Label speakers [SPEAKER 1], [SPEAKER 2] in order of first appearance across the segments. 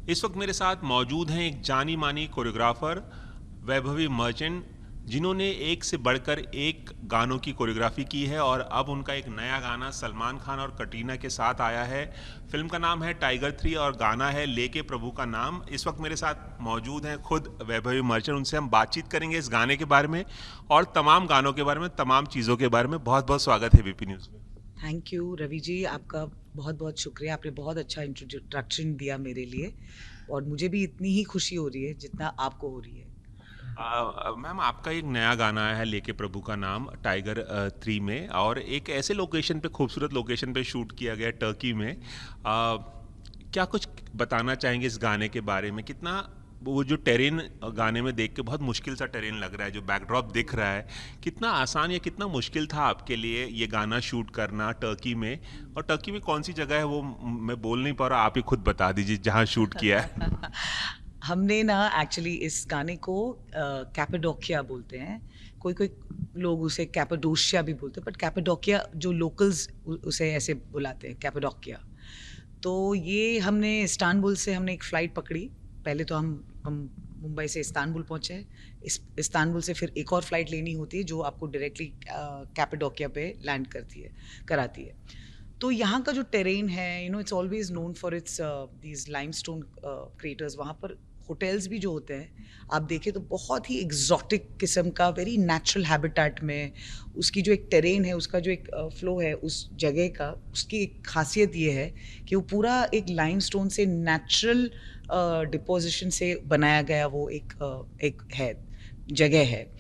[SPEAKER 1] इस वक्त मेरे साथ मौजूद हैं एक जानी मानी कोरियोग्राफर वैभवी मर्चेंट, जिन्होंने एक से बढ़कर एक गानों की कोरियोग्राफी की है और अब उनका एक नया गाना सलमान खान और कटरीना के साथ आया है। फिल्म का नाम है टाइगर 3 और गाना है लेके प्रभु का नाम। इस वक्त मेरे साथ मौजूद हैं खुद वैभवी मर्चेंट। उनसे हम बातचीत करेंगे इस गाने के बारे में और तमाम गानों के बारे में, तमाम चीज़ों के बारे में। बहुत बहुत स्वागत है बीपी न्यूज़ में।
[SPEAKER 2] थैंक यू रवि जी, आपका बहुत बहुत शुक्रिया। आपने बहुत अच्छा इंट्रोडक्शन दिया मेरे लिए और मुझे भी इतनी ही खुशी हो रही है जितना आपको हो रही है।
[SPEAKER 1] मैम, आपका एक नया गाना आया है लेके प्रभु का नाम टाइगर 3 में, और एक ऐसे लोकेशन पे, खूबसूरत लोकेशन पे शूट किया गया टर्की में। क्या कुछ बताना चाहेंगे इस गाने के बारे में? कितना वो जो टेरेन गाने में देख के बहुत मुश्किल सा टेरेन लग रहा है, जो बैकड्रॉप दिख रहा है, कितना आसान या कितना मुश्किल था आपके लिए ये गाना शूट करना टर्की में? और टर्की में कौन सी जगह है वो मैं बोल नहीं पा रहा, आप ही खुद बता दीजिए जहाँ शूट किया है।
[SPEAKER 2] हमने ना एक्चुअली इस गाने को कैपाडोकिया बोलते हैं। कोई कोई लोग उसे कैपाडोशिया भी बोलते हैं, बट कैपाडोकिया जो लोकल्स उसे ऐसे बुलाते हैं, कैपाडोकिया। तो ये हमने इस्तांबुल से हमने एक फ़्लाइट पकड़ी। पहले तो हम मुंबई से इस्तांबुल पहुँचे। इस्तांबुल से फिर एक और फ़्लाइट लेनी होती है जो आपको डायरेक्टली कैपाडोकिया पे लैंड कराती है। तो यहाँ का जो टेरेन है, it's always known for its these limestone craters. वहाँ पर होटल्स भी जो होते हैं, आप देखें तो बहुत ही एग्जॉटिक किस्म का, वेरी नेचुरल हैबिटेट में उसकी जो एक टेरेन है, उसका जो एक फ्लो है उस जगह का, उसकी एक खासियत ये है कि वो पूरा एक लाइमस्टोन से नेचुरल डिपोजिशन से बनाया गया वो एक है, जगह है।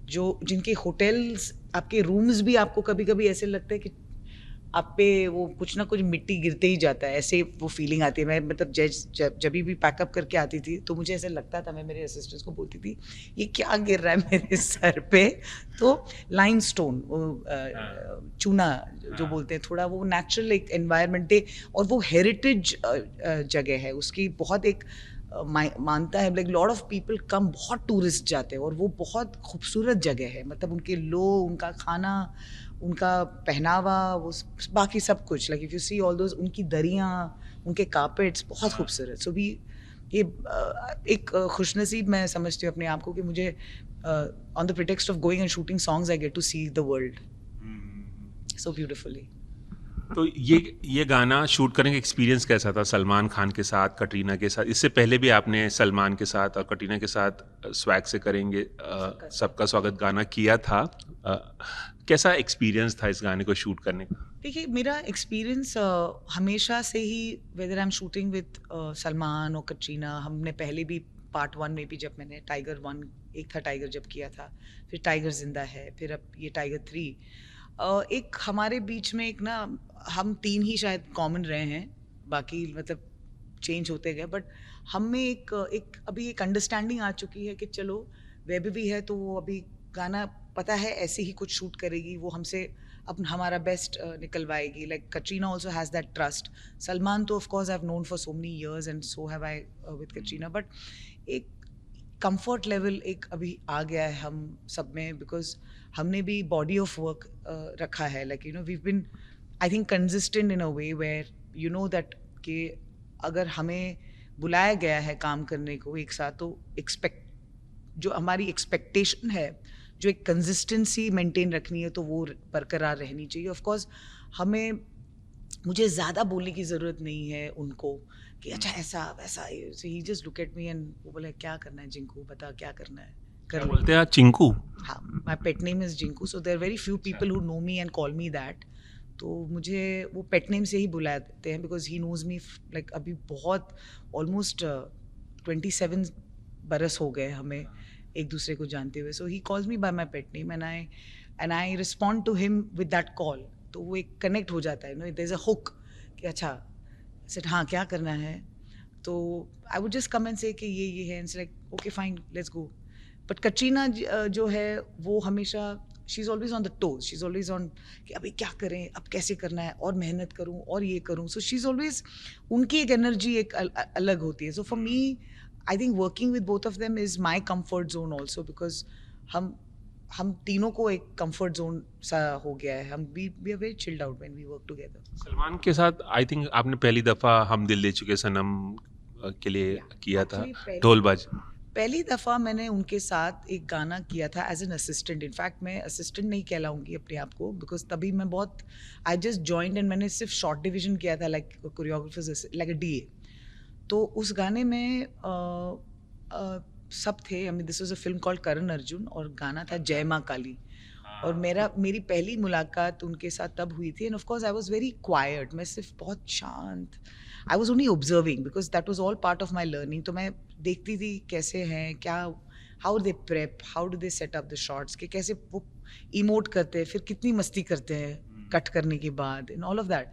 [SPEAKER 2] जो जिनके होटल्स, आपके रूम्स भी आपको कभी कभी ऐसे लगता है कि आप पे वो कुछ ना कुछ मिट्टी गिरते ही जाता है, ऐसे वो फीलिंग आती है। मैं मतलब जब भी पैकअप करके आती थी तो मुझे ऐसे लगता था, मैं मेरे असिस्टेंट्स को बोलती थी ये क्या गिर रहा है मेरे सर पे। तो लाइमस्टोन, चूना जो बोलते हैं, थोड़ा वो नेचुरल एक एनवायरनमेंट है और वो हेरिटेज जगह है उसकी। बहुत एक मानता है, like lot of people come, बहुत टूरिस्ट जाते हैं और वो बहुत खूबसूरत जगह है। मतलब उनके लोग, उनका खाना, उनका पहनावा, वो बाकी सब कुछ, like if you see all those, उनकी दरियाँ, उनके कारपेट्स बहुत खूबसूरत। सो भी ये एक खुशनसीब मैं समझती हूँ अपने आप को कि मुझे on the pretext of going and shooting songs I get to see the world so beautifully.
[SPEAKER 1] तो ये गाना शूट करने का एक्सपीरियंस कैसा था सलमान खान के साथ, कटरीना के साथ? इससे पहले भी आपने सलमान के साथ और कटरीना के साथ स्वैग से करेंगे सबका स्वागत गाना किया था। कैसा एक्सपीरियंस था इस गाने को शूट करने का?
[SPEAKER 2] देखिए, मेरा एक्सपीरियंस हमेशा से ही, whether I am shooting with Salman और कटरीना, हमने पहले भी पार्ट 1 में भी, जब मैंने टाइगर 1, एक था टाइगर जब किया था, फिर टाइगर जिंदा है, फिर अब ये टाइगर 3, एक हमारे बीच में एक ना, हम 3 ही शायद कॉमन रहे हैं, बाकी मतलब चेंज होते गए, बट हम में एक अभी एक अंडरस्टैंडिंग आ चुकी है कि चलो वेब भी है तो वो अभी गाना पता है ऐसे ही कुछ शूट करेगी, वो हमसे अपन हमारा बेस्ट निकलवाएगी। Like Katrina also has that trust. Salman तो of course I have known for so many years and so have I with Katrina, but एक कंफर्ट लेवल एक अभी आ गया है हम सब में, बिकॉज हमने भी बॉडी ऑफ वर्क रखा है। Like we been, I think, consistent in a way where you know that कि अगर हमें बुलाया गया है काम करने को एक साथ, तो एक्सपेक्ट, जो हमारी एक्सपेक्टेशन है, जो एक कंसिस्टेंसी मेंटेन रखनी है, तो वो बरकरार रहनी चाहिए। ऑफ कोर्स हमें, मुझे ज़्यादा बोलने की ज़रूरत नहीं है उनको कि अच्छा ऐसा वैसा, he just look at me and वो बोले क्या करना है जिंकू, बता क्या करना है,
[SPEAKER 1] क्या
[SPEAKER 2] कर ले।
[SPEAKER 1] बोलते हैं चिंकू?
[SPEAKER 2] हाँ, माई pet name is Jinku, so there very few people who know me and call me that. तो मुझे वो पेट नेम से ही बुलाते हैं, because he knows me, like अभी बहुत ऑलमोस्ट 27 बरस हो गए हमें एक दूसरे को जानते हुए। So he calls me by my pet name and I respond to him with that call. तो वो एक कनेक्ट हो जाता है, no, there is a hook कि अच्छा सेट, हाँ क्या करना है। तो I would just come and say कि ये है, and like okay fine let's go. But Katrina जो है वो हमेशा, she is always on the toes, she is always on कि अभी क्या करें, अब कैसे करना है, और मेहनत करूं और ये करूं। सो शी इज़ ऑलवेज, उनकी एक एनर्जी एक अलग होती है। So for me, I think working with both of them is my comfort zone also, because हम तीनों को एक कंफर्ट जोन सा हो गया है। हम we are very chilled out when we work together.
[SPEAKER 1] Salman के साथ आई थिंक आपने पहली दफ़ा हम दिल दे चुके सनम के लिए किया था,
[SPEAKER 2] Actually,
[SPEAKER 1] ढोलबाज।
[SPEAKER 2] पहली दफ़ा मैंने उनके साथ एक गाना किया था एज एन असिस्टेंट। इनफैक्ट मैं असिस्टेंट नहीं कहलाऊंगी अपने आप को, बिकॉज तभी मैं बहुत आई जस्ट जॉइंड एंड मैंने सिर्फ शॉर्ट डिवीजन किया था, like choreographers like a D. A उस गाने में सब थे। I mean this was a film called Karan Arjun और गाना था जय माँ काली। और मेरी पहली मुलाकात उनके साथ तब हुई थी, end of course I was very quite. मैं सिर्फ बहुत शांत, I was only observing because that was all part of my learning. तो मैं देखती थी कैसे हैं, क्या, how they prep, how do they set up the shots, कि कैसे वो इमोट करते हैं, फिर कितनी मस्ती करते हैं कट करने के बाद, in all of that.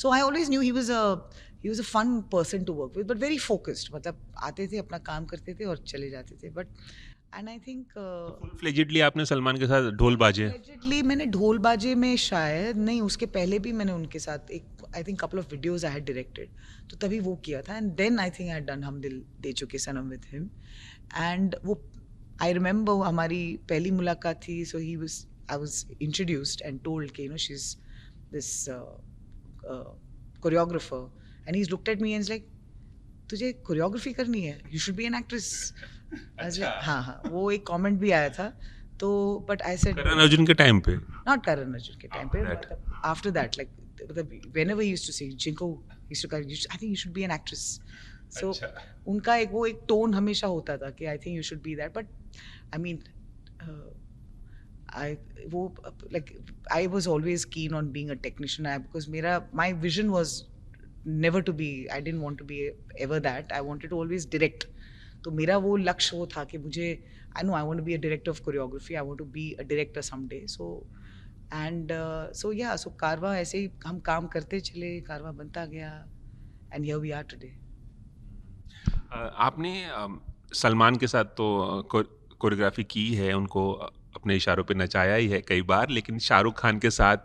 [SPEAKER 2] So I always knew he was a fun person to work with, but very focused. मतलब आते थे, अपना काम करते थे और चले जाते थे। But and I think
[SPEAKER 1] full फ्लेजेडली आपने सलमान के साथ ढोल बाजे?
[SPEAKER 2] allegedly मैंने ढोल बाजे में शायद नहीं, उसके पहले भी मैंने उनके साथ एक I think couple of videos I had directed, तो तभी वो किया था। And then I think I had done Hum Dil दे चुके सनम विद हिम। एंड वो आई रिमेंबर हमारी पहली मुलाकात थी। So he was I was introduced and told कि you know she is this choreographer, and he looked at me and like, तुझे choreography करनी है, you should be an actress. हाँ हाँ, वो एक कमेंट भी आया था। तो but I said
[SPEAKER 1] Karan Arjun के टाइम पे?
[SPEAKER 2] नॉट करण अर्जुन के टाइम पे,
[SPEAKER 1] After
[SPEAKER 2] but after that, like whenever he used to say जिनको used to call, I think you should be an actress. So उनका एक टोन हमेशा होता था कि I think you should be that. But I mean I वो like I was always keen on being a technician, because my vision was never to be, I didn't want to be ever that. I wanted to always direct. तो मेरा वो लक्ष्य वो था कि मुझे I know I want to be a director of choreography. I want to be a director someday. So yeah, so कारवा ऐसे ही हम काम करते चले, कारवा बनता गया, and here we are today.
[SPEAKER 1] आपने सलमान के साथ तो कोरियोग्राफी की है, उनको अपने इशारों पे नचाया ही है कई बार, लेकिन शाहरुख खान के साथ,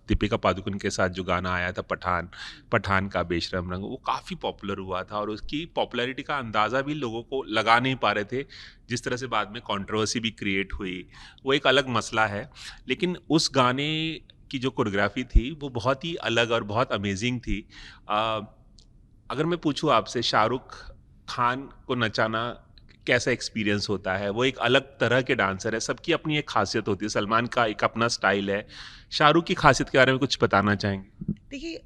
[SPEAKER 1] दीपिका पादुकोण के साथ जो गाना आया था पठान का बेशरम रंग, वो काफ़ी पॉपुलर हुआ था और उसकी पॉपुलैरिटी का अंदाज़ा भी लोगों को लगा नहीं पा रहे थे। जिस तरह से बाद में कंट्रोवर्सी भी क्रिएट हुई, वो एक अलग मसला है। लेकिन उस गाने की जो कोरियोग्राफी थी वो बहुत ही अलग और बहुत अमेजिंग थी। अगर मैं पूछूँ आपसे, शाहरुख खान को नचाना कैसा एक्सपीरियंस होता है? वो एक अलग तरह के डांसर है, सबकी अपनी एक खासियत होती है। सलमान का एक अपना स्टाइल है, शाहरुख की खासियत के बारे में कुछ बताना चाहेंगे?
[SPEAKER 2] देखिए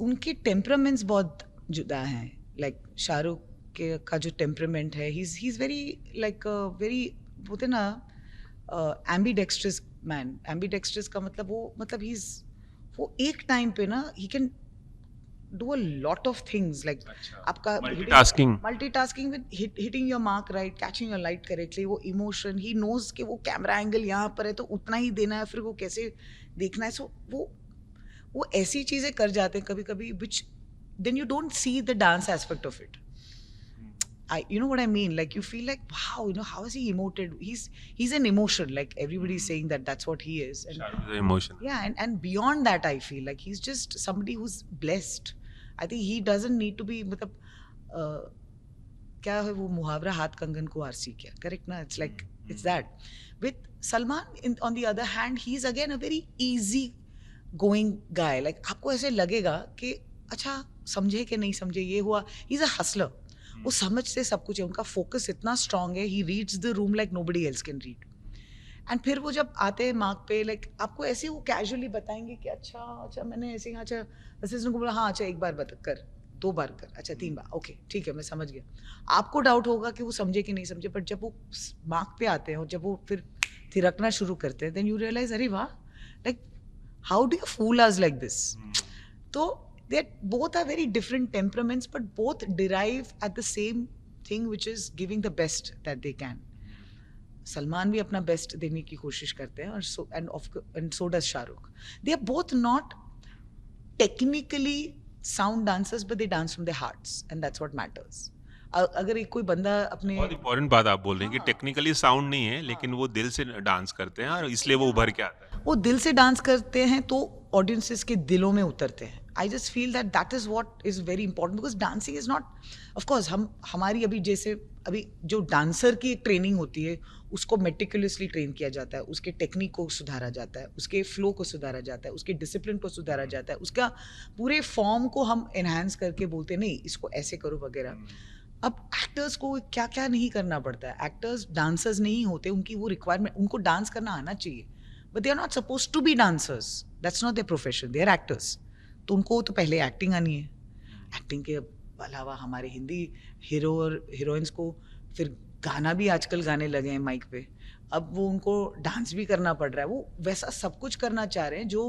[SPEAKER 2] उनके टेम्परामेंट्स बहुत जुदा हैं। लाइक शाहरुख के का जो टेम्परामेंट है, he is very like very, बोलते ना एम्बीडेक्स्ट्रस मैन। एम्बीडेक्स्ट्रस का मतलब वो एक टाइम पे ना he can do a lot of things, like आपका multitasking with hitting your mark right, catching your light correctly, वो emotion, he knows कि वो कैमरा एंगल यहाँ पर है तो उतना ही देना है, फिर वो कैसे देखना है। सो वो ऐसी चीज़ें कर जाते हैं कभी कभी, which then you don't see the dance aspect of it. You know what I mean? Like you feel like, wow, you know, how has he emoted? He's an emotion. Like everybody's saying that's what he is. And
[SPEAKER 1] Shahrukh is an emotion.
[SPEAKER 2] yeah, and beyond that, I feel like he's just somebody who's blessed. I think he doesn't need to be, मतलब क्या है वो मुहावरा, हाथ कंगन को RC क्या, correct ना? It's like it's that. With Salman, on the other hand, he's again a very easy going guy. Like आपको ऐसे लगेगा कि अच्छा समझे कि नहीं समझे, ये हुआ। He's a hustler. वो समझते सब कुछ है, उनका फोकस इतना स्ट्रांग है, he reads the room like nobody else can read. And फिर वो जब आते हैं मार्क पे, लाइक आपको ऐसे वो कैजुअली बताएंगे कि अच्छा मैंने ऐसे, अच्छा असिस्टेंट को बोला, हाँ अच्छा एक बार बता कर, 2 बार कर, अच्छा 3 बार, ओके ठीक है मैं समझ गया। आपको डाउट होगा कि वो समझे कि नहीं समझे, बट जब वो मार्क पे आते हैं और जब वो फिर थिरकना शुरू करते हैं, देन यू रियलाइज, अरे वाह, like how do you fool us like this. तो they both are very different temperaments, but both derive at the same thing, which is giving the best that they can. Salman भी अपना best देने की कोशिश करते हैं, और so does Shahrukh. They are both not technically sound dancers, but they dance from their hearts, and that's what matters. अगर एक कोई बंदा अपने,
[SPEAKER 1] बहुत इंपॉर्टेंट बात आप बोल रहे हैं कि टेक्निकली साउंड नहीं है, लेकिन वो दिल से डांस करते हैं और इसलिए वो उभर के आता है।
[SPEAKER 2] वो दिल से डांस करते हैं, तो ऑडियंसेस के दिलों में उतरते हैं. I just feel that that is what is very important, because dancing is not, of course हमारी अभी जैसे अभी जो डांसर की एक ट्रेनिंग होती है उसको मेटिकुलसली ट्रेन किया जाता है, उसके टेक्निक को सुधारा जाता है, उसके फ्लो को सुधारा जाता है, उसके डिसिप्लिन को सुधारा जाता है, उसका पूरे फॉर्म को हम एनहांस करके बोलते हैं नहीं इसको ऐसे करो वगैरह. अब एक्टर्स को क्या क्या नहीं करना पड़ता है. एक्टर्स डांसर्स नहीं होते, उनकी वो रिक्वायरमेंट, उनको डांस करना आना चाहिए, but they are not suppose to be dancers. That's not their profession, they are actors. तो उनको तो पहले एक्टिंग आनी है. एक्टिंग के अलावा हमारे हिंदी हीरो और हीरोइंस को फिर गाना भी आजकल गाने लगे हैं माइक पे. अब वो उनको डांस भी करना पड़ रहा है. वो वैसा सब कुछ करना चाह रहे हैं जो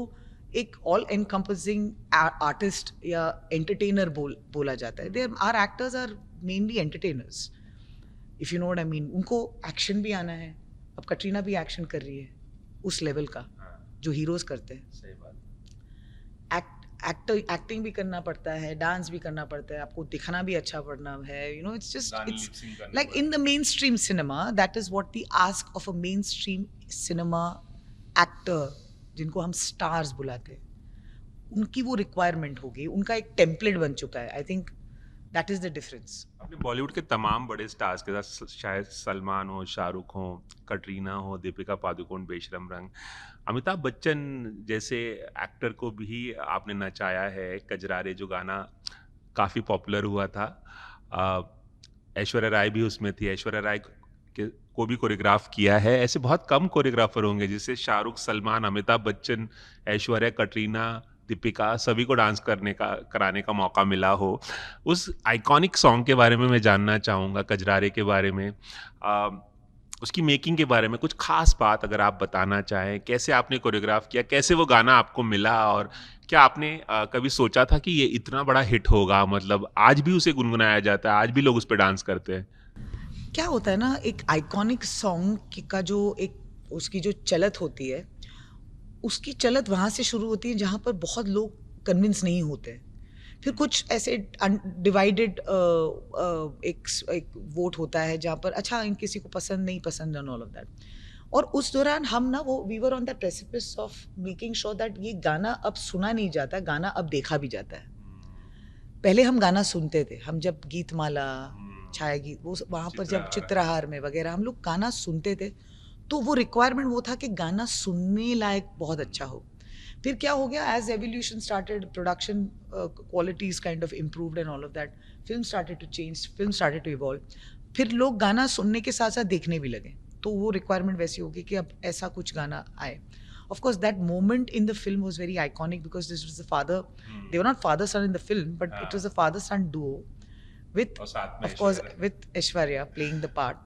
[SPEAKER 2] एक ऑल एनकम्पसिंग आर्टिस्ट या एंटरटेनर बोला जाता है. There are actors are mainly entertainers, if you know what I mean. उनको एक्शन भी आना है. अब कटरीना भी एक्शन कर रही है उस लेवल का जो हीरोज करते हैं.
[SPEAKER 1] सही बात.
[SPEAKER 2] एक्टिंग भी करना पड़ता है, डांस भी करना पड़ता है, आपको दिखना भी अच्छा पड़ना है. यू नो इट्स जस्ट
[SPEAKER 1] गाने
[SPEAKER 2] इट्स
[SPEAKER 1] lip sync करने
[SPEAKER 2] like in the main stream cinema, that is what the ask of a main stream cinema actor, जिनको हम स्टार्स बुलाते हैं. उनकी वो रिक्वायरमेंट होगी, उनका एक टेम्पलेट बन चुका है. I think that is the difference.
[SPEAKER 1] अपने बॉलीवुड के तमाम बड़े स्टार्स के साथ शायद सलमान हो, शाहरुख हो, कटरीना हो, दीपिका पादुकोण, बेशरम रंग, अमिताभ बच्चन जैसे एक्टर को भी आपने नचाया है. कजरारे जो गाना काफ़ी पॉपुलर हुआ था, ऐश्वर्या राय भी उसमें थी. ऐश्वर्या राय को भी कोरियोग्राफ किया है. ऐसे बहुत कम कोरियोग्राफर होंगे जिससे शाहरुख, सलमान, अमिताभ बच्चन, ऐश्वर्या, कटरीना, दीपिका सभी को डांस कराने का मौका मिला हो. उस आइकॉनिक सॉन्ग के बारे में मैं जानना चाहूँगा, कजरारे के बारे में, उसकी मेकिंग के बारे में कुछ खास बात अगर आप बताना चाहें. कैसे आपने कोरियोग्राफ किया, कैसे वो गाना आपको मिला, और क्या आपने कभी सोचा था कि ये इतना बड़ा हिट होगा? मतलब आज भी उसे गुनगुनाया जाता है, आज भी लोग उस पर डांस करते हैं.
[SPEAKER 2] क्या होता है ना, एक आइकॉनिक सॉन्ग का जो एक उसकी जो चलत होती है, उसकी चलत वहाँ से शुरू होती है जहाँ पर बहुत लोग कन्विंस नहीं होते. फिर कुछ ऐसे डिवाइडेड एक वोट होता है जहाँ पर अच्छा इन किसी को पसंद नहीं पसंद एंड ऑल ऑफ दैट. और उस दौरान हम ना वो we were on the precipice of making sure that ये गाना अब सुना नहीं जाता, गाना अब देखा भी जाता है. पहले हम गाना सुनते थे, हम जब गीतमाला, छाया गीत, वो वहाँ पर जब चित्रहार में वगैरह हम लोग गाना सुनते थे, तो वो रिक्वायरमेंट वो था कि गाना सुनने लायक बहुत अच्छा हो. फिर क्या हो गया, as evolution started, production qualities kind of improved and all of that, film started to change, film started to evolve. फिर लोग गाना सुनने के साथ साथ देखने भी लगे, तो वो रिक्वायरमेंट वैसी होगी कि अब ऐसा कुछ गाना आए. Of course, that moment in the film was very iconic because this was the father. They were not father-son in the film, but it was a father-son duo with, of course, with Aishwarya playing the part.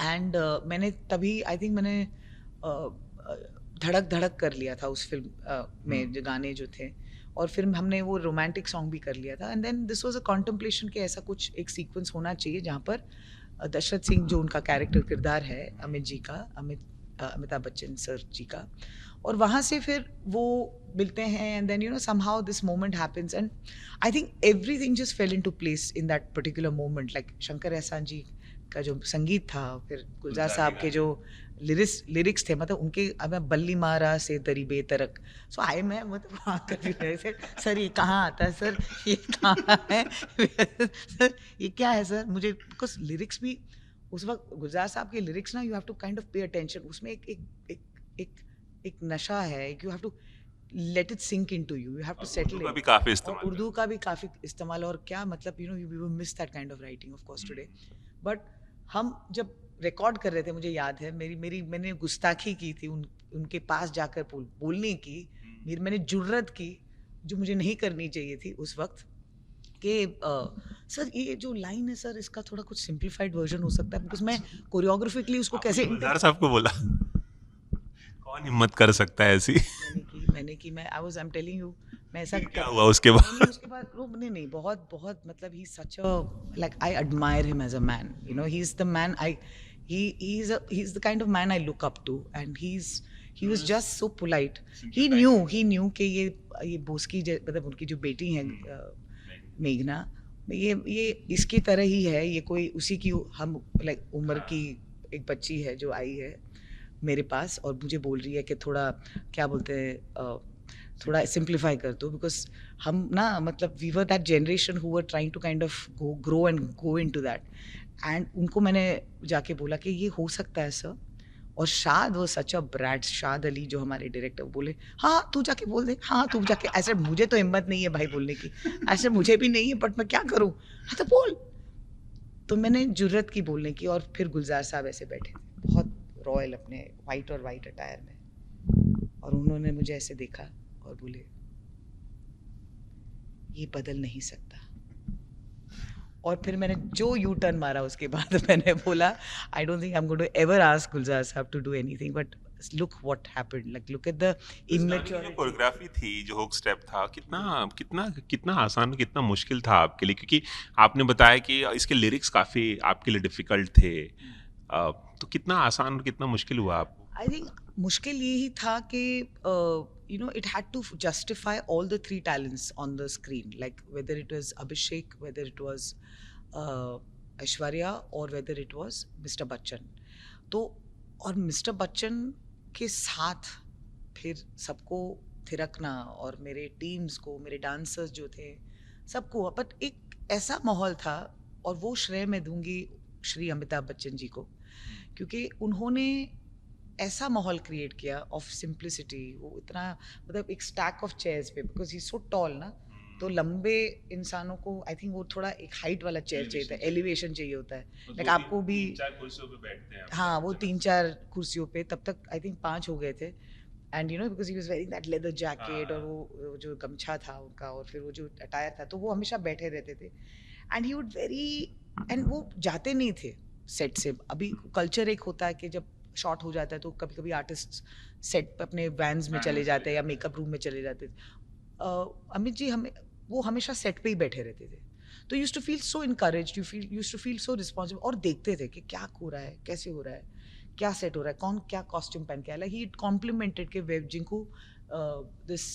[SPEAKER 2] And मैंने तभी I think मैंने धड़क धड़क कर लिया था उस film में जो गाने जो थे, और फिर हमने वो रोमांटिक सॉन्ग भी कर लिया था. And then this was a contemplation कि ऐसा कुछ एक सीक्वेंस होना चाहिए जहाँ पर दशरथ सिंह जो उनका कैरेक्टर किरदार है अमित जी का, अमिताभ बच्चन सर जी का, और वहाँ से फिर वो मिलते हैं. And then you know somehow this moment happens, and I think everything just fell into place in that particular moment. Like Shankar Ehsaan ji का जो संगीत था, फिर गुलजार साहब के जो लिरिक्स थे, मतलब उनके अब बल्ली मारा से दरी बेतरक. सो आई मैं मतलब वहाँ कर भी रहे थे, सर ये कहाँ आता है, सर ये कहाँ है, सर ये क्या है सर. मुझे बिकॉज लिरिक्स भी उस वक्त गुलजार साहब के लिरिक्स ना, you have to kind of pay attention. उसमें एक एक एक एक नशा है, you have to let it sink into you, you have to settle it.
[SPEAKER 1] भी काफी इस्तेमाल,
[SPEAKER 2] उर्दू का भी काफ़ी इस्तेमाल, और क्या मतलब you know we will miss that kind of writing of course today. But हम जब रिकॉर्ड कर रहे थे, मुझे याद है मैंने गुस्ताखी की थी उनके पास जाकर बोलने की. मैंने जुर्रत की जो मुझे नहीं करनी चाहिए थी उस वक्त, कि सर ये जो लाइन है सर इसका थोड़ा कुछ सिंप्लीफाइड वर्जन हो सकता है, बिकॉज मैं कोरियोग्राफिकली उसको कैसे
[SPEAKER 1] गुलजार साहब को बोला. कौन हिम्मत कर सकता है ऐसी.
[SPEAKER 2] मैंने की मैं आई एम टेलिंग यू, मैं ऐसा
[SPEAKER 1] क्या हुआ उसके बाद?
[SPEAKER 2] उसके बाद नहीं बहुत बहुत मतलब he such a like I admire him as a man. You know he is the man he is the kind of man I look up to, and he was just so polite. He knew कि ये बोस की मतलब उनकी जो बेटी है मेघना, ये इसकी तरह ही है, ये कोई उसी की हम लाइक उम्र की एक बच्ची है जो आई है मेरे पास और मुझे बोल रही है कि थोड़ा क्या बोलते हैं थोड़ा सिंप्लीफाई कर दो, बिकॉज हम ना मतलब we were that generation who were trying to kind of grow and go into that. And उनको मैंने जाके बोला कि ये हो सकता है सर। और शाद वो सच अ ब्रैट, शाद अली जो हमारे डायरेक्टर, बोले हाँ तू जाके बोल दे, हाँ तू जाके। ऐसे मुझे तो हिम्मत नहीं है भाई बोलने की, ऐसे मुझे भी नहीं है, बट मैं क्या करूँ, हाँ तो बोल। तो मैंने जुर्रत की बोलने की, और फिर गुलजार साहब ऐसे बैठे थे बहुत रॉयल अपने वाइट और वाइट अटायर में, और उन्होंने मुझे ऐसे देखा और बोले ये बदल नहीं सकता। और फिर मैंने जो यू टर्न मारा उसके बाद मैंने बोला I don't think I am going to ever ask Gulzar sahab to do anything, but look what happened, like look at the
[SPEAKER 1] तो इस गाने की जो
[SPEAKER 2] इमेच्योरिटी।
[SPEAKER 1] कोरियोग्राफी थी, जो हुक स्टेप था, कितना कितना कितना आसान, कितना मुश्किल था आपके लिए? क्योंकि आपने बताया कि इसके लिरिक्स काफ़ी आपके लिए डिफ़िकल्ट थे। तो कितना आसान और कितना मुश्किल हुआ आपको?
[SPEAKER 2] आई थिंक मुश्किल यही था कि you know it had to justify all the three talents on the screen, like whether it was Abhishek, whether it was Aishwarya, और whether it was mister Bachchan. तो और मिस्टर बच्चन के साथ फिर सबको थिरकना, और मेरे टीम्स को, मेरे डांसर्स जो थे सबको, बट एक ऐसा माहौल था। और वो श्रेय मैं दूंगी श्री अमिताभ बच्चन जी को, क्योंकि उन्होंने ऐसा माहौल क्रिएट किया ऑफ सिंप्लिसिटी। वो इतना मतलब एक स्टैक ऑफ चेयर्स पे, बिकॉज ही सो टॉल ना, तो लंबे इंसानों को आई थिंक वो थोड़ा एक हाइट वाला चेयर चाहिए था, एलिवेशन चाहिए होता है। लाइक आपको भी,
[SPEAKER 1] तीन चार कुर्सियों पे बैठते हैं
[SPEAKER 2] हाँ वो 3-4 कुर्सियों पे, तब तक आई थिंक 5 हो गए थे। And you know because he was wearing that leather jacket, और वो जो गमछा था उनका, और फिर वो जो अटायर था, तो वो हमेशा बैठे रहते थे। And he would very, and वो जाते नहीं थे सेट से। अभी कल्चर एक होता है कि जब शॉट हो जाता है तो कभी कभी आर्टिस्ट सेट पे अपने वैन्स में चले जाते हैं या मेकअप रूम में चले जाते थे। अमित जी हमें, वो हमेशा सेट पे ही बैठे रहते थे। तो used to feel so encouraged, used to feel so responsible, और देखते थे कि क्या हो रहा है, कैसे हो रहा है, क्या सेट हो रहा है, कौन क्या कॉस्ट्यूम पहन के आया। लाइक ही कॉम्प्लीमेंटेड के वेब जिनको this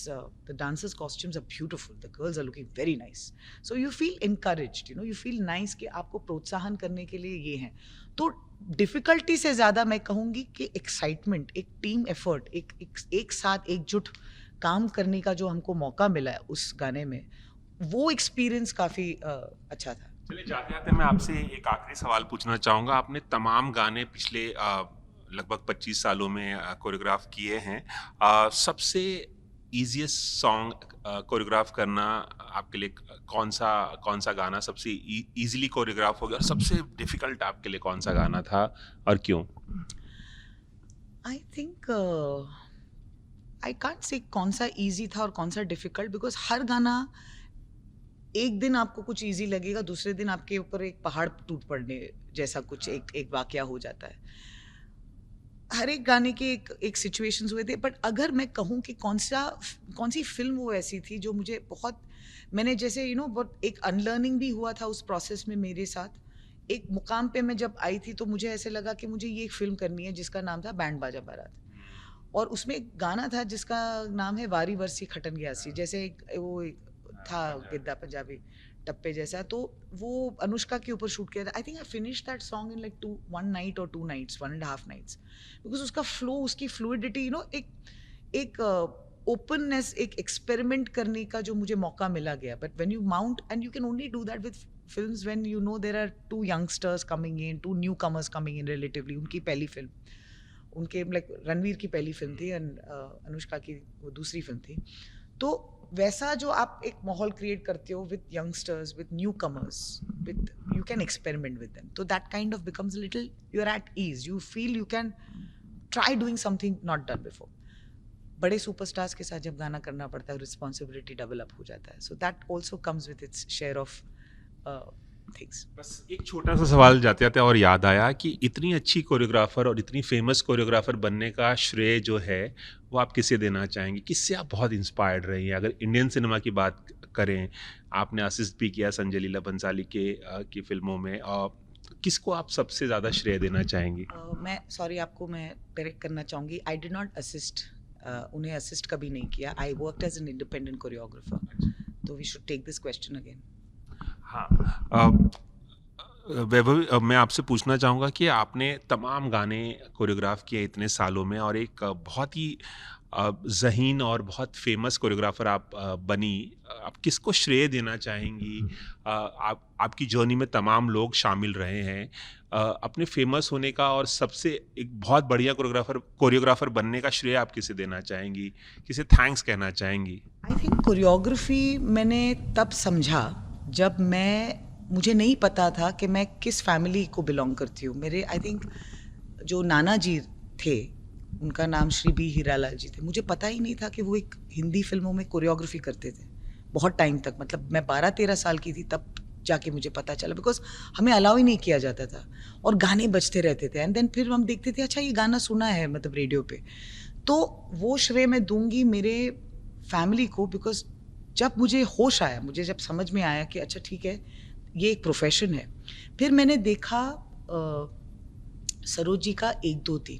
[SPEAKER 2] the dancers costumes are beautiful, the girls are looking very nice, so you feel encouraged, you know, you feel nice कि आपको प्रोत्साहन करने के लिए ये हैं। तो डिफिकल्टी से ज़्यादा मैं कहूँगी कि एक्साइटमेंट, एक टीम एफर्ट, एक साथ एकजुट काम करने का जो हमको मौका मिला है उस गाने में, वो एक्सपीरियंस काफ़ी अच्छा था।
[SPEAKER 1] चलिए, जाते जाते मैं आपसे एक आखिरी सवाल पूछना चाहूँगा। आपने तमाम गाने पिछले लगभग 25 सालों में कोरियोग्राफ किए हैं। सबसे ईज़ीएस्ट सॉन्ग कोरियोग्राफ करना आपके लिए कौन सा गाना सबसे ईज़िली कोरियोग्राफ हो गया, और सबसे डिफ़िकल्ट आपके लिए कौन सा गाना था और क्यों?
[SPEAKER 2] आई थिंक आई कांट से कौन सा इजी था और कौन सा डिफिकल्ट, बिकॉज हर गाना एक दिन आपको कुछ इजी लगेगा, दूसरे दिन आपके ऊपर एक पहाड़ टूट पड़ने जैसा कुछ एक वाकया हो जाता है। हर एक गाने के एक सिचुएशंस हुए थे, बट अगर मैं कहूँ कि कौन सी फिल्म वो ऐसी थी जो मुझे बहुत, मैंने जैसे यू नो बहुत एक अनलर्निंग भी हुआ था उस प्रोसेस में मेरे साथ। एक मुकाम पे मैं जब आई थी तो मुझे ऐसे लगा कि मुझे ये एक फिल्म करनी है जिसका नाम था बैंड बाजा बारात, और उसमें एक गाना था जिसका नाम है वारी वर्सी खटन गयासी, जैसे एक था गिद्दा पंजाबी टप्पे जैसा। तो वो अनुष्का के ऊपर शूट किया था। I think I finish that song in like 1 night और 2 nights, 1.5 nights, बिकॉज उसका फ्लो, उसकी फ्लूइडिटी, यू नो, एक ओपननेस, एक एक्सपेरिमेंट करने का जो मुझे मौका मिला गया। But when you mount, and you can only do that with films when you know there are 2 youngsters coming in, 2 newcomers coming in relatively. उनकी पहली फिल्म, उनके लाइक रणवीर की पहली फिल्म थी, एंड अनुष्का की वो दूसरी फिल्म थी। तो वैसा जो आप एक माहौल क्रिएट करते हो with youngsters, with newcomers, with you can experiment with them, तो that kind of becomes little, you are at ease, you feel you can try doing something not done before. बड़े superstars के साथ जब गाना करना पड़ता है, responsibility double up हो जाता है। So that also comes with its share of things.
[SPEAKER 1] बस एक छोटा सा सवाल जाते जाते और याद आया कि इतनी अच्छी कोरियोग्राफर और इतनी फेमस कोरियोग्राफर बनने का श्रेय जो है वो आप किसे देना चाहेंगे? किससे आप बहुत इंस्पायर्ड रही हैं? अगर इंडियन सिनेमा की बात करें, आपने असिस्ट भी किया संजय लीला बंसाली की फिल्मों में, और किसको आप सबसे ज़्यादा श्रेय देना चाहेंगी?
[SPEAKER 2] मैं सॉरी, आपको मैं करेक्ट करना चाहूँगी, आई डिड नॉट असिस्ट, उन्हें असिस्ट कभी नहीं किया। I worked as an independent choreographer. तो we should take this question again.
[SPEAKER 1] हाँ, वैभव, मैं आपसे पूछना चाहूँगा कि आपने तमाम गाने कोरियोग्राफ किए इतने सालों में, और एक बहुत ही ज़हीन और बहुत फेमस कोरियोग्राफर आप बनी, आप किसको श्रेय देना चाहेंगी? आपकी जर्नी में तमाम लोग शामिल रहे हैं, अपने फेमस होने का और सबसे एक बहुत बढ़िया कोरियोग्राफर बनने का श्रेय आप किसे देना चाहेंगी, किसे थैंक्स कहना चाहेंगी?
[SPEAKER 2] आई थिंक कोरियोग्राफी मैंने तब समझा जब मुझे नहीं पता था कि मैं किस फैमिली को बिलोंग करती हूँ। मेरे आई थिंक जो नाना जी थे, उनका नाम श्री बी हीरालाल जी थे। मुझे पता ही नहीं था कि वो एक हिंदी फिल्मों में कोरियोग्राफी करते थे बहुत टाइम तक। मतलब मैं 12-13 साल की थी तब जाके मुझे पता चला, बिकॉज हमें अलाउ ही नहीं किया जाता था और गाने बजते रहते थे। एंड देन फिर हम देखते थे अच्छा ये गाना सुना है मतलब रेडियो पे। तो वो श्रेय मैं दूंगी मेरे फैमिली को, बिकॉज जब मुझे होश आया, मुझे जब समझ में आया कि अच्छा ठीक है ये एक प्रोफेशन है, फिर मैंने देखा सरोज जी का 1, 2, 3,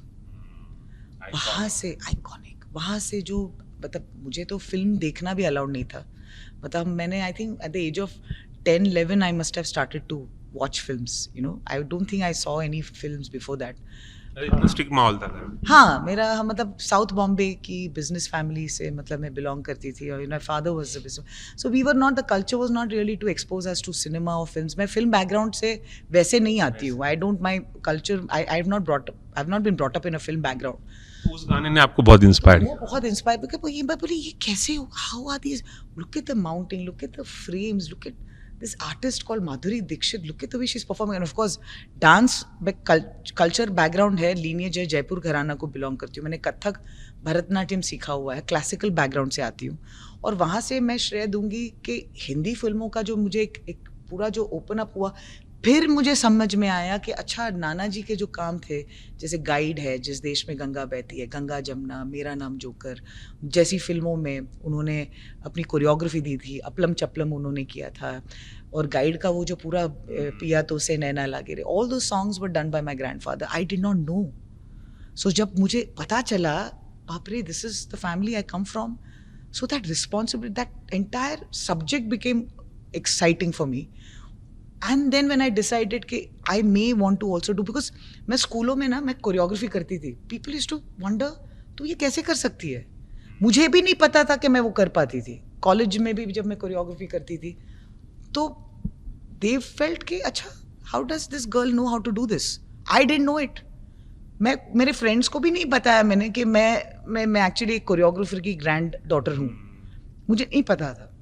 [SPEAKER 2] वहाँ से आइकॉनिक, वहाँ से जो मतलब मुझे तो फिल्म देखना भी अलाउड नहीं था। मतलब मैंने I think at the age of 10-11 I must have started to watch films, you know. I don't think I saw any films before that.
[SPEAKER 1] इतना स्ट्रिक्ट माहौल था घर में?
[SPEAKER 2] हाँ, मेरा मतलब साउथ बॉम्बे की बिजनेस फैमिली से मतलब मैं बिलोंग करती थी और my father was a business, so we were not, the culture was not really to expose us to cinema और फिल्म्स। मैं फिल्म बैकग्राउंड से वैसे नहीं आती हूँ। I don't, my culture, I have not been brought up in a film background.
[SPEAKER 1] उस गाने ने आपको बहुत इंस्पायर
[SPEAKER 2] वो
[SPEAKER 1] किया?
[SPEAKER 2] बहुत इंस्पायर, बिकॉज मैं बोली ये कैसे, how are these, look at the mountain, look at the frames, look at this artist called Madhuri Dixit, look at the way she's performing. And of course dance culture background है, lineage है, जयपुर घराना को belong करती हूँ। मैंने कथक भरतनाट्यम सीखा हुआ है, क्लासिकल बैकग्राउंड से आती हूँ। और वहाँ से मैं श्रेय दूंगी कि हिंदी फिल्मों का जो मुझे एक पूरा जो ओपन अप हुआ, फिर मुझे समझ में आया कि अच्छा नाना जी के जो काम थे, जैसे गाइड है, जिस देश में गंगा बहती है, गंगा जमुना, मेरा नाम जोकर जैसी फिल्मों में उन्होंने अपनी कोरियोग्राफी दी थी। अपलम चपलम उन्होंने किया था, और गाइड का वो जो पूरा पिया तो से नैना लागे रे, ऑल दो songs were done by my grandfather. I did not know. So जब मुझे पता चला, बाप रे, this is the family I come from, so that responsibility, that entire subject became exciting for me. And then when I decided कि I may want to also do, because मैं स्कूलों में ना मैं कोरियोग्राफी करती थी, पीपल यूज्ड टू वंडर तू ये कैसे कर सकती है। मुझे भी नहीं पता था कि मैं वो कर पाती थी। कॉलेज में भी जब मैं कोरियोग्राफी करती थी तो दे फेल्ट कि अच्छा how does this girl know how to do this. I didn't know it. मैं मेरे फ्रेंड्स को भी नहीं बताया मैंने कि मैं एक्चुअली एक कोरियोग्राफर की ग्रैंड डॉटर हूँ, मुझे नहीं पता था।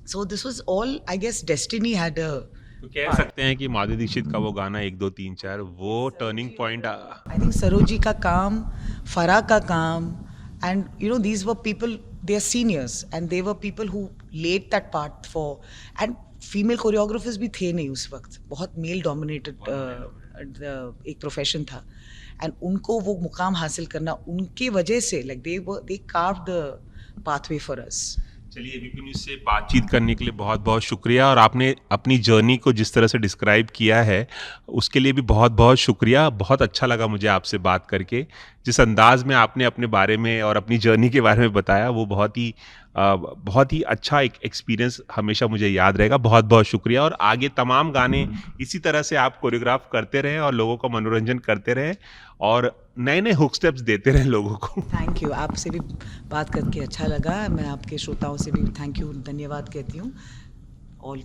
[SPEAKER 2] So this was all, I guess destiny had a,
[SPEAKER 1] तो कह सकते हैं कि माधुरी दीक्षित का वो गाना 1, 2, 3, 4 वो turning point.
[SPEAKER 2] I think Sarojini का काम, फराह का काम, and you know these were people, they our seniors and they were people who lead that part for, and female choreographers भी थे नहीं उस वक्त, बहुत मेल डोमिनेटेड एक प्रोफेशन था, एंड उनको वो मुकाम हासिल करना उनके वजह से, like they carved the pathway for us.
[SPEAKER 1] चलिए, एबीपी न्यूज़ से बातचीत करने के लिए बहुत बहुत शुक्रिया, और आपने अपनी जर्नी को जिस तरह से डिस्क्राइब किया है उसके लिए भी बहुत बहुत शुक्रिया। बहुत अच्छा लगा मुझे आपसे बात करके। जिस अंदाज में आपने अपने बारे में और अपनी जर्नी के बारे में बताया वो बहुत ही अच्छा एक एक्सपीरियंस हमेशा मुझे याद रहेगा। बहुत बहुत शुक्रिया, और आगे तमाम गाने इसी तरह से आप कोरियोग्राफ करते रहें और लोगों का मनोरंजन करते रहें और नए नए हुक स्टेप्स देते रहें लोगों को।
[SPEAKER 2] थैंक यू, आपसे भी बात करके अच्छा लगा। मैं आपके श्रोताओं से भी थैंक यू, धन्यवाद कहती हूँ। All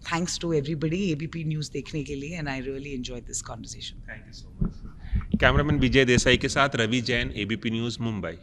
[SPEAKER 2] thanks to everybody ABP news देखने के लिए, and I really enjoyed this conversation.
[SPEAKER 1] Thank you so much. Cameraman Vijay Desai के साथ रवि जैन, एबीपी न्यूज़, मुंबई।